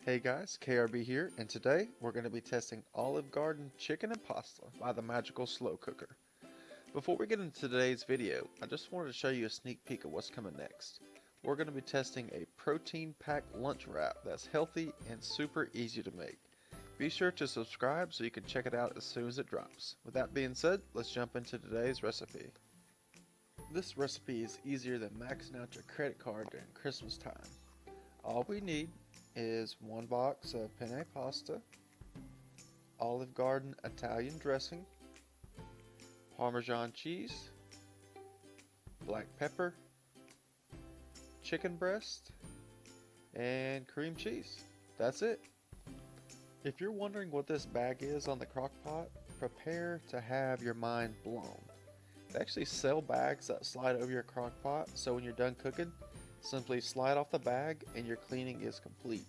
Hey guys, KRB here, and today we're going to be testing Olive Garden chicken and pasta by the magical slow cooker. Before we get into today's video, I just wanted to show you a sneak peek of what's coming next. We're going to be testing a protein-packed lunch wrap that's healthy and super easy to make. Be sure to subscribe so you can check it out as soon as it drops. With that being said, let's jump into today's recipe. This recipe is easier than maxing out your credit card during Christmas time. All we need is one box of penne pasta, Olive Garden Italian dressing, Parmesan cheese, black pepper, chicken breast, and cream cheese. That's it. If you're wondering what this bag is on the crock pot, prepare to have your mind blown. They actually sell bags that slide over your crock pot, so when you're done cooking, simply slide off the bag and your cleaning is complete.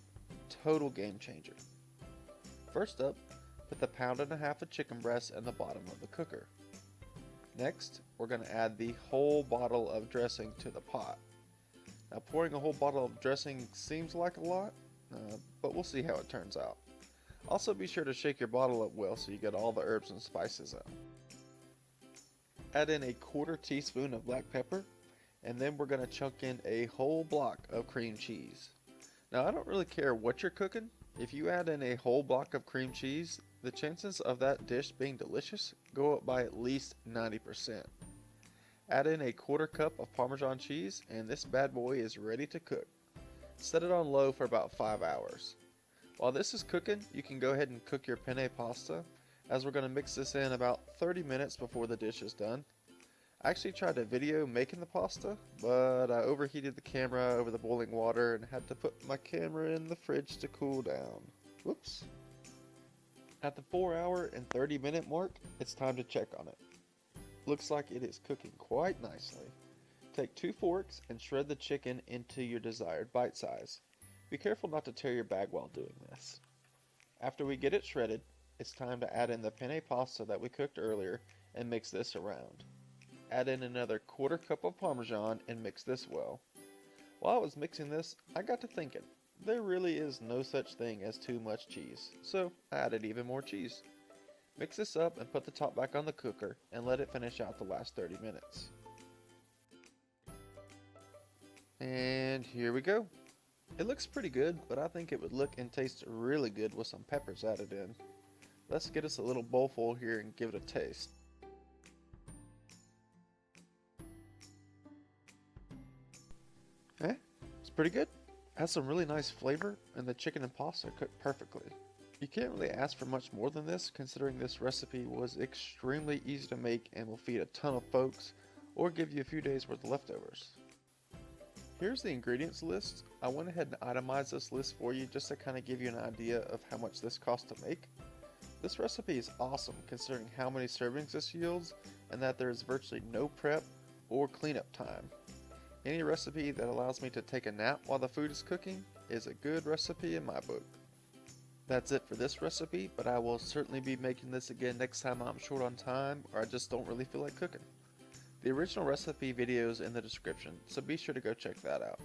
Total game changer. First up, put the 1.5 pounds of chicken breast in the bottom of the cooker. Next, we're going to add the whole bottle of dressing to the pot. Now, pouring a whole bottle of dressing seems like a lot, but we'll see how it turns out. Also, be sure to shake your bottle up well so you get all the herbs and spices out. Add in a 1/4 teaspoon of black pepper, and then we're going to chunk in a whole block of cream cheese. Now, I don't really care what you're cooking. If you add in a whole block of cream cheese, the chances of that dish being delicious go up by at least 90%. Add in a 1/4 cup of Parmesan cheese, and this bad boy is ready to cook. Set it on low for about 5 hours. While this is cooking, you can go ahead and cook your penne pasta, as we're going to mix this in about 30 minutes before the dish is done. I actually tried to video making the pasta, but I overheated the camera over the boiling water and had to put my camera in the fridge to cool down. Whoops. At the 4-hour and 30-minute mark, it's time to check on it. Looks like it is cooking quite nicely. Take 2 forks and shred the chicken into your desired bite size. Be careful not to tear your bag while doing this. After we get it shredded, it's time to add in the penne pasta that we cooked earlier and mix this around. Add in another 1/4 cup of Parmesan and mix this well. While I was mixing this, I got to thinking, there really is no such thing as too much cheese, so I added even more cheese. Mix this up and put the top back on the cooker and let it finish out the last 30 minutes. And here we go. It looks pretty good, but I think it would look and taste really good with some peppers added in. Let's get us a little bowl full here and give it a taste. It's pretty good. Has some really nice flavor, and the chicken and pasta cooked perfectly. You can't really ask for much more than this, considering this recipe was extremely easy to make and will feed a ton of folks, or give you a few days worth of leftovers. Here's the ingredients list. I went ahead and itemized this list for you just to kind of give you an idea of how much this costs to make. This recipe is awesome considering how many servings this yields, and that there is virtually no prep or cleanup time. Any recipe that allows me to take a nap while the food is cooking is a good recipe in my book. That's it for this recipe, but I will certainly be making this again next time I'm short on time or I just don't really feel like cooking. The original recipe video is in the description, so be sure to go check that out.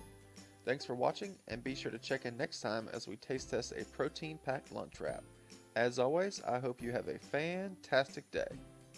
Thanks for watching, and be sure to check in next time as we taste test a protein-packed lunch wrap. As always, I hope you have a fantastic day.